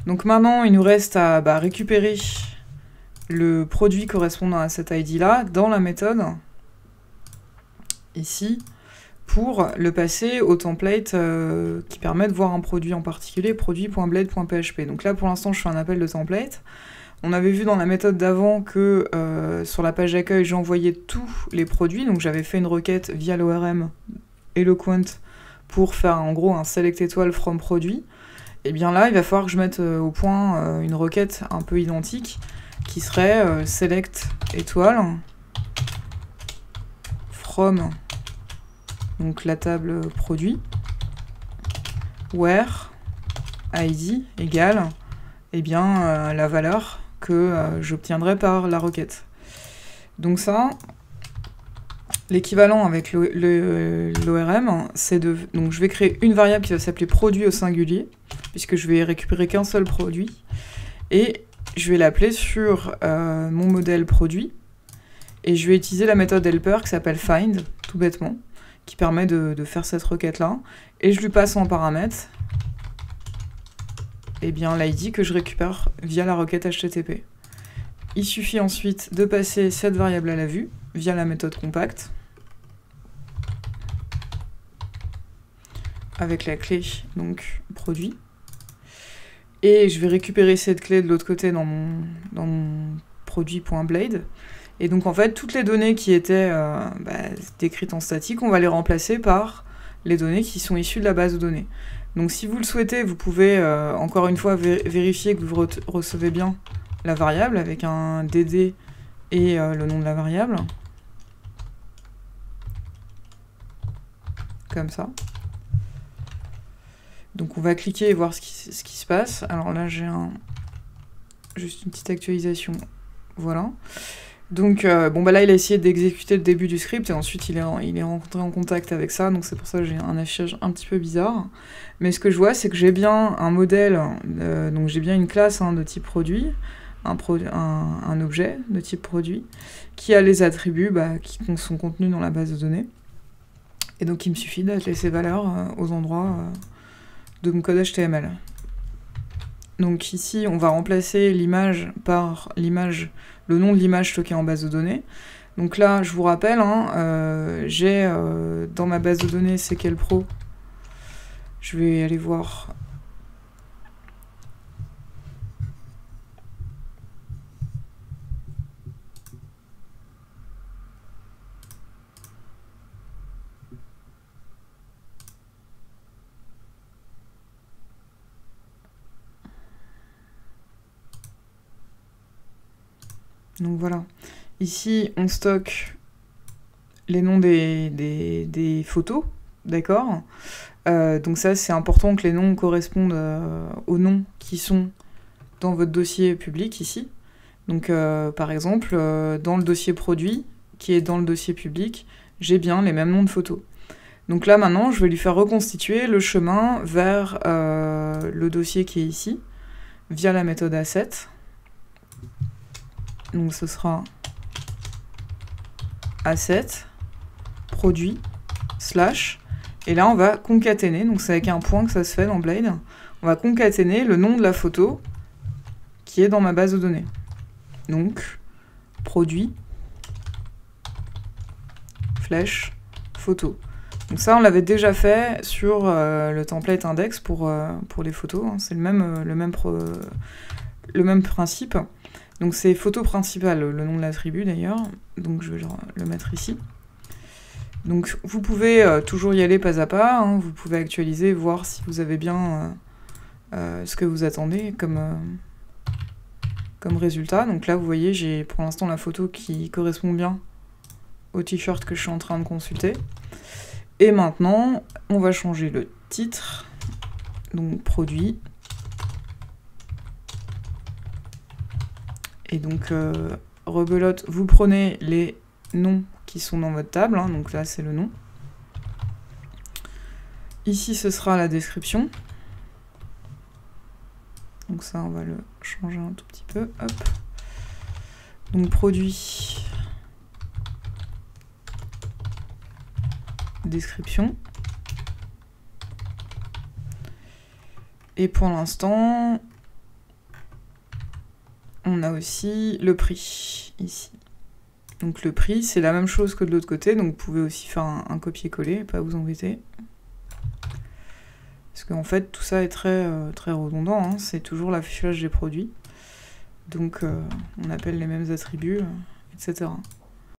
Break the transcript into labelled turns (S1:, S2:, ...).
S1: Donc maintenant, il nous reste à récupérer le produit correspondant à cet ID-là dans la méthode, ici, pour le passer au template qui permet de voir un produit en particulier, produit.blade.php. Donc là, pour l'instant, je fais un appel de template. On avait vu dans la méthode d'avant que sur la page d'accueil, j'envoyais tous les produits. Donc j'avais fait une requête via l'ORM Eloquent pour faire en gros un select étoile from produit. Et bien là, il va falloir que je mette au point une requête un peu identique qui serait select étoile from, donc la table produit, where id égale la valeur que j'obtiendrai par la requête. Donc ça, l'équivalent avec l'ORM, c'est de... Donc je vais créer une variable qui va s'appeler produit au singulier, puisque je vais récupérer qu'un seul produit, et je vais l'appeler sur mon modèle produit, et je vais utiliser la méthode helper qui s'appelle find, tout bêtement, qui permet de faire cette requête-là, et je lui passe en paramètre l'ID que je récupère via la requête HTTP. Il suffit ensuite de passer cette variable à la vue via la méthode compact avec la clé donc produit. Et je vais récupérer cette clé de l'autre côté dans mon produit.blade. Et donc en fait, toutes les données qui étaient décrites en statique, on va les remplacer par les données qui sont issues de la base de données. Donc si vous le souhaitez, vous pouvez encore une fois vérifier que vous recevez bien la variable avec un dd et le nom de la variable. Comme ça. Donc on va cliquer et voir ce qui se passe. Alors là j'ai juste une petite actualisation. Voilà. Donc là il a essayé d'exécuter le début du script et ensuite il est rentré en contact avec ça, donc c'est pour ça que j'ai un affichage un petit peu bizarre. Mais ce que je vois c'est que j'ai bien un modèle, donc j'ai bien une classe de type produit, un objet de type produit, qui a les attributs qui sont contenus dans la base de données. Et donc il me suffit d'atteler ces valeurs aux endroits de mon code HTML. Donc ici on va remplacer l'image par le nom de l'image stockée en base de données. Donc là, je vous rappelle, j'ai dans ma base de données CQL Pro, je vais aller voir. Donc voilà. Ici, on stocke les noms des photos, d'accord ? Donc ça, c'est important que les noms correspondent aux noms qui sont dans votre dossier public ici. Donc par exemple, dans le dossier produit, qui est dans le dossier public, j'ai bien les mêmes noms de photos. Donc là, maintenant, je vais lui faire reconstituer le chemin vers le dossier qui est ici, via la méthode asset. Donc ce sera asset, produit, slash, et là on va concaténer, donc c'est avec un point que ça se fait dans Blade, on va concaténer le nom de la photo qui est dans ma base de données. Donc, produit, flèche, photo. Donc ça on l'avait déjà fait sur le template index pour les photos, c'est le même principe. Donc c'est photo principale, le nom de l'attribut d'ailleurs, donc je vais le mettre ici. Donc vous pouvez toujours y aller pas à pas, vous pouvez actualiser, voir si vous avez bien ce que vous attendez comme résultat. Donc là vous voyez, j'ai pour l'instant la photo qui correspond bien au t-shirt que je suis en train de consulter. Et maintenant, on va changer le titre, donc produit. Et donc, rebelote, vous prenez les noms qui sont dans votre table, donc là c'est le nom. Ici ce sera la description. Donc ça on va le changer un tout petit peu, hop. Donc produit, description. Et pour l'instant, on a aussi le prix, ici. Donc le prix, c'est la même chose que de l'autre côté, donc vous pouvez aussi faire un copier-coller, pas vous embêter. Parce qu'en fait, tout ça est très redondant, hein, c'est toujours l'affichage des produits. Donc on appelle les mêmes attributs, etc.